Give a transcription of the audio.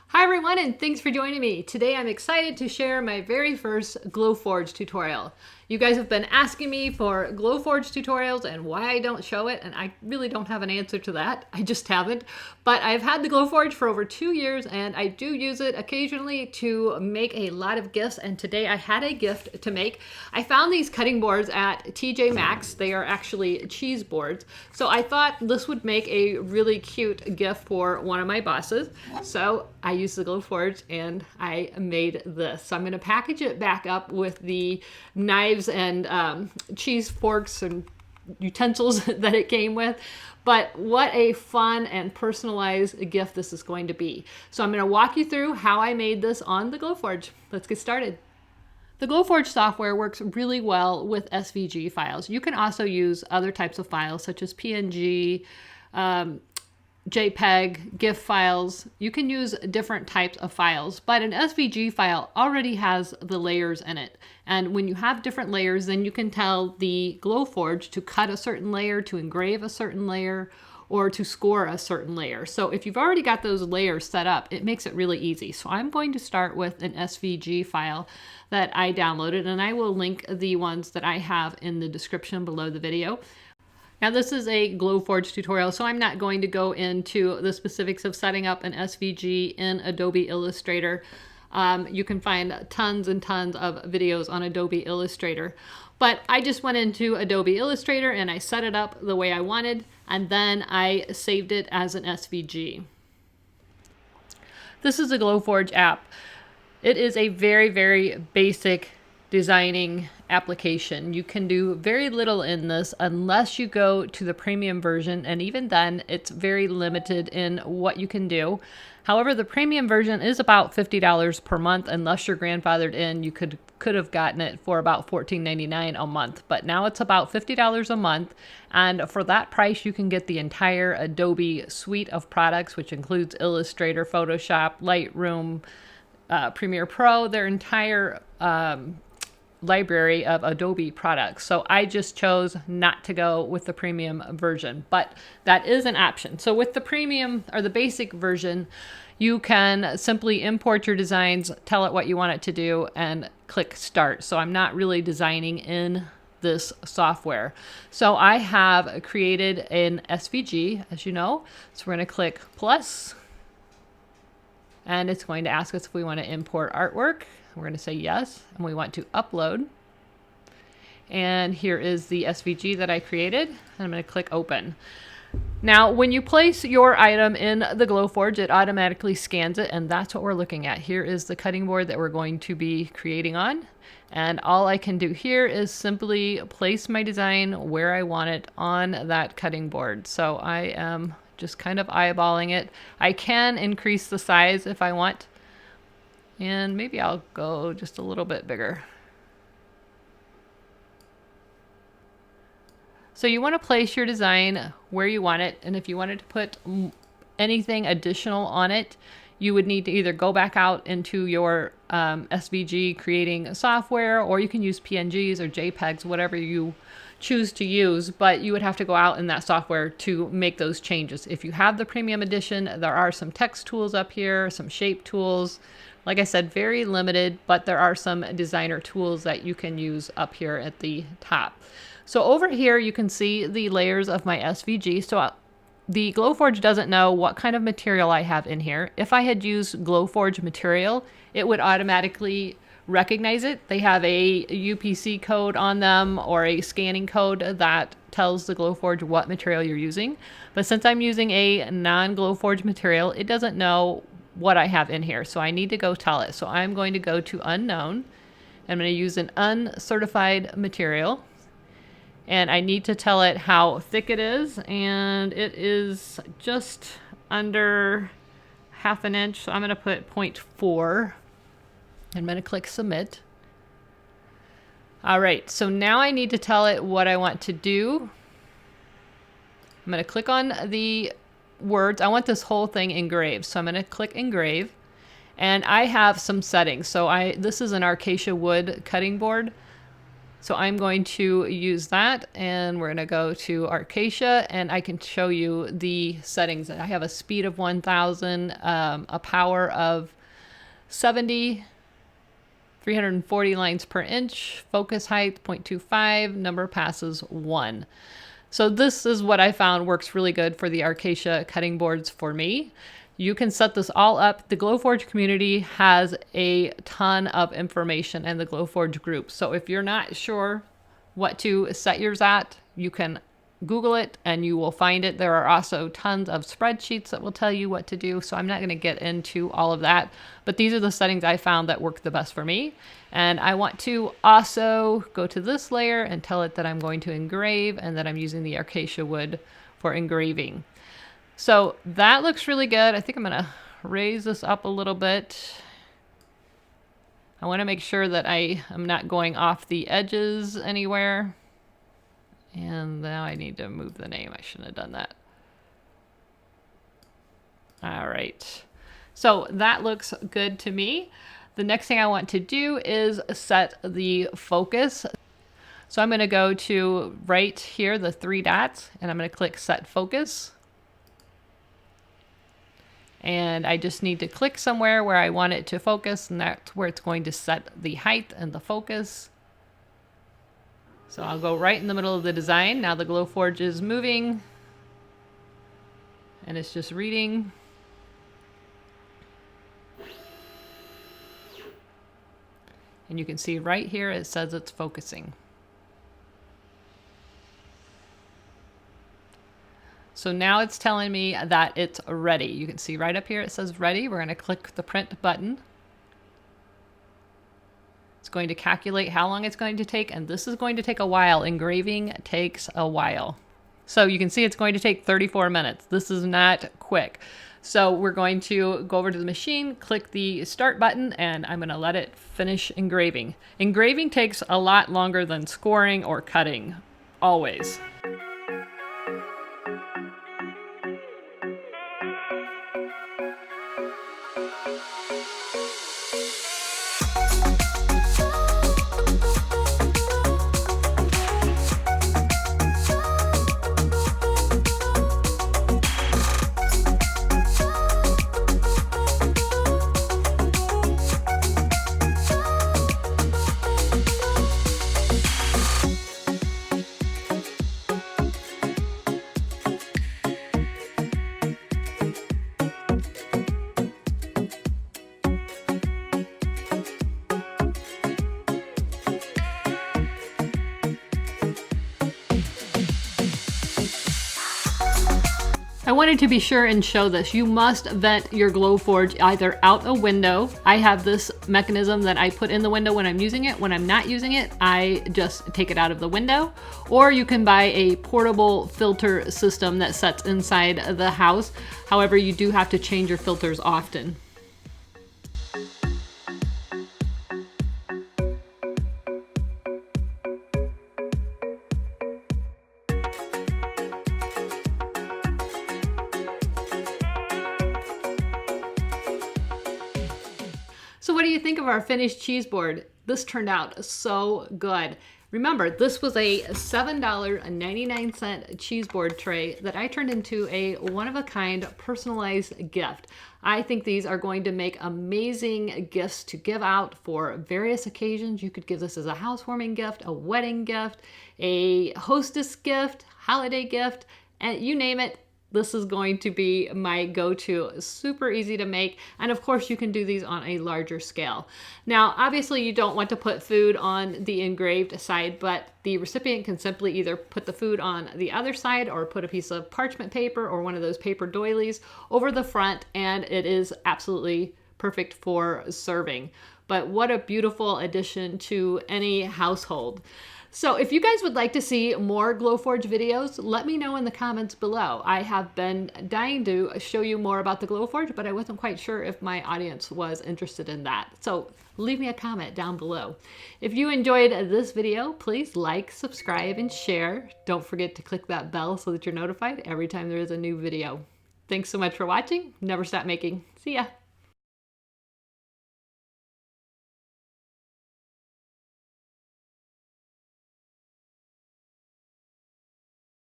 Hi everyone, and thanks for joining me. Today I'm excited to share my very first GlowForge tutorial. You guys have been asking me for GlowForge tutorials and why I don't show it, and I really don't have an answer to that. I just haven't. But I've had the GlowForge for over 2 years and I do use it occasionally to make a lot of gifts, and today I had a gift to make. I found these cutting boards at TJ Maxx. They are actually cheese boards. So I thought this would make a really cute gift for one of my bosses. So I used the GlowForge and I made this. So I'm going to package it back up with the knives and cheese forks and utensils that it came with. But what a fun and personalized gift this is going to be. So I'm going to walk you through how I made this on the GlowForge. Let's get started. The GlowForge software works really well with SVG files. You can also use other types of files such as PNG, JPEG, GIF files. You can use different types of files, but an SVG file already has the layers in it. And when you have different layers, then you can tell the GlowForge to cut a certain layer, to engrave a certain layer, or to score a certain layer. So if you've already got those layers set up, it makes it really easy. So I'm going to start with an SVG file that I downloaded, and I will link the ones that I have in the description below the video. Now this is a GlowForge tutorial, so I'm not going to go into the specifics of setting up an SVG in Adobe Illustrator. You can find tons and tons of videos on Adobe Illustrator. But I just went into Adobe Illustrator and I set it up the way I wanted, and then I saved it as an SVG. This is a GlowForge app. It is a very, very basic designing application. You can do very little in this unless you go to the premium version, and even then it's very limited in what you can do. However, the premium version is about $50 per month. Unless you're grandfathered in, you could have gotten it for about $14.99 a month, but now it's about $50 a month, and for that price you can get the entire Adobe suite of products, which includes Illustrator, Photoshop, Lightroom, Premiere Pro, their entire library of Adobe products. So I just chose not to go with the premium version, but that is an option. So with the premium or the basic version, you can simply import your designs, tell it what you want it to do, and click start. So I'm not really designing in this software. So I have created an SVG, as you know. So we're going to click plus, and it's going to ask us if we want to import artwork. We're going to say yes, and we want to upload. And here is the SVG that I created. I'm going to click open. Now, when you place your item in the GlowForge, it automatically scans it, and that's what we're looking at. Here is the cutting board that we're going to be creating on. And all I can do here is simply place my design where I want it on that cutting board. So I am just kind of eyeballing it. I can increase the size if I want. And maybe I'll go just a little bit bigger. So you want to place your design where you want it, and if you wanted to put anything additional on it, you would need to either go back out into your SVG creating software, or you can use PNGs or JPEGs, whatever you choose to use, but you would have to go out in that software to make those changes. If you have the premium edition, there are some text tools up here, some shape tools. Like I said, very limited, but there are some designer tools that you can use up here at the top. So over here, you can see the layers of my SVG. So the GlowForge doesn't know what kind of material I have in here. If I had used GlowForge material, it would automatically recognize it. They have a UPC code on them or a scanning code that tells the GlowForge what material you're using. But since I'm using a non-GlowForge material, it doesn't know what I have in here. So I need to go tell it. So I'm going to go to unknown. I'm going to use an uncertified material. And I need to tell it how thick it is. And it is just under ½ inch. So I'm going to put 0.4. I'm going to click submit. All right. So now I need to tell it what I want to do. I'm going to click on the words. I want this whole thing engraved. So I'm going to click engrave, and I have some settings. So this is an Acacia wood cutting board. So I'm going to use that, and we're going to go to Acacia, and I can show you the settings. I have a speed of 1000, a power of 70, 340 lines per inch, focus height 0.25, number passes 1. So this is what I found works really good for the Acacia cutting boards for me. You can set this all up. The GlowForge community has a ton of information in the GlowForge group. So if you're not sure what to set yours at, you can Google it and you will find it. There are also tons of spreadsheets that will tell you what to do. So I'm not going to get into all of that, but these are the settings I found that work the best for me. And I want to also go to this layer and tell it that I'm going to engrave and that I'm using the Acacia wood for engraving. So that looks really good. I think I'm going to raise this up a little bit. I want to make sure that I am not going off the edges anywhere. And now I need to move the name. I shouldn't have done that. All right. So that looks good to me. The next thing I want to do is set the focus. So I'm going to go to right here, the 3 dots, and I'm going to click Set Focus. And I just need to click somewhere where I want it to focus, and that's where it's going to set the height and the focus. So I'll go right in the middle of the design. Now the GlowForge is moving, and it's just reading. And you can see right here it says it's focusing. So now it's telling me that it's ready. You can see right up here it says ready. We're going to click the print button. It's going to calculate how long it's going to take, and this is going to take a while. Engraving takes a while. So you can see it's going to take 34 minutes. This is not quick. So we're going to go over to the machine, click the start button, and I'm going to let it finish engraving. Engraving takes a lot longer than scoring or cutting, always. I wanted to be sure and show this. You must vent your GlowForge either out a window. I have this mechanism that I put in the window when I'm using it. When I'm not using it, I just take it out of the window. Or you can buy a portable filter system that sets inside the house. However, you do have to change your filters often. So what do you think of our finished cheese board? This turned out so good. Remember, this was a $7.99 cheese board tray that I turned into a one-of-a-kind personalized gift. I think these are going to make amazing gifts to give out for various occasions. You could give this as a housewarming gift, a wedding gift, a hostess gift, holiday gift, and you name it. This is going to be my go-to. Super easy to make. And of course you can do these on a larger scale. Now, obviously you don't want to put food on the engraved side, but the recipient can simply either put the food on the other side or put a piece of parchment paper or one of those paper doilies over the front, and it is absolutely perfect for serving. But what a beautiful addition to any household. So if you guys would like to see more GlowForge videos, let me know in the comments below. I have been dying to show you more about the GlowForge, but I wasn't quite sure if my audience was interested in that. So leave me a comment down below. If you enjoyed this video, please like, subscribe, and share. Don't forget to click that bell so that you're notified every time there is a new video. Thanks so much for watching. Never stop making. See ya.